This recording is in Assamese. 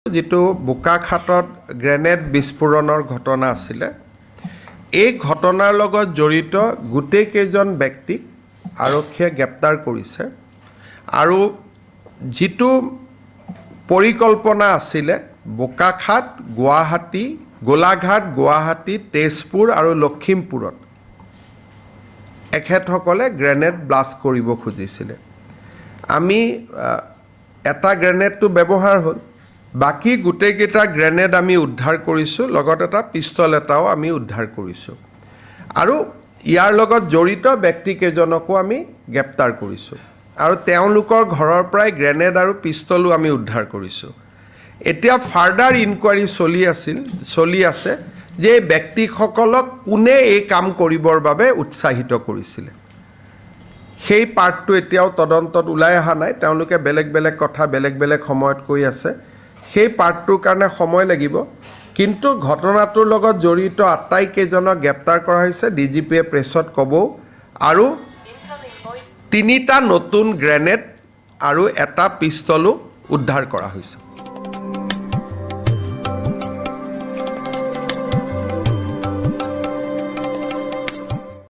যেটো বোকাখাটত গ্ৰেনেড বিস্ফোৰণৰ ঘটনা আছিল এই ঘটনাৰ লগত জড়িত গোটেই কেইজন ব্যক্তিক আৰক্ষীয়ে গ্ৰেপ্তাৰ কৰিছে আৰু যেটো পৰিকল্পনা আছিল বোকাখাট গুৱাহাটী গোলাঘাট গুৱাহাটী তেজপুৰ আৰু লখিমপুৰত এখেতসকলে গ্ৰেনেড ব্লাষ্ট কৰিব খুজিছিল আমি এটা গ্ৰেনেডটো ব্যৱহাৰ হ'ল বাকি গোটেই কেইটা গ্ৰেনেড আমি উদ্ধাৰ কৰিছো লগত এটা পিস্তল এটাও আমি উদ্ধাৰ কৰিছো আৰু ইয়াৰ লগত জড়িত ব্যক্তি কেইজনকো আমি গ্ৰেপ্তাৰ কৰিছো আৰু তেওঁলোকৰ ঘৰৰ পৰাই গ্ৰেনেড আৰু পিস্তলো আমি উদ্ধাৰ কৰিছো এতিয়া ফাৰ্ডাৰ ইনকুৱাৰী চলি আছে যে ব্যক্তিসকলক কোনে এই কাম কৰিবৰ বাবে উৎসাহিত কৰিছিল সেই পাৰ্টটো এতিয়াও তদন্তত ওলাই অহা নাই তেওঁলোকে বেলেগ বেলেগ কথা বেলেগ বেলেগ সময়ত কৈ আছে সেই পাৰ্টটোৰ কাৰণে সময় লাগিব কিন্তু ঘটনাটোৰ লগত জড়িত আটাইকেইজনক গ্ৰেপ্তাৰ কৰা হৈছে ডিজিপিয়ে প্ৰেছত ক'ব আৰু তিনিটা নতুন গ্ৰেনেড আৰু এটা পিস্তলো উদ্ধাৰ কৰা হৈছে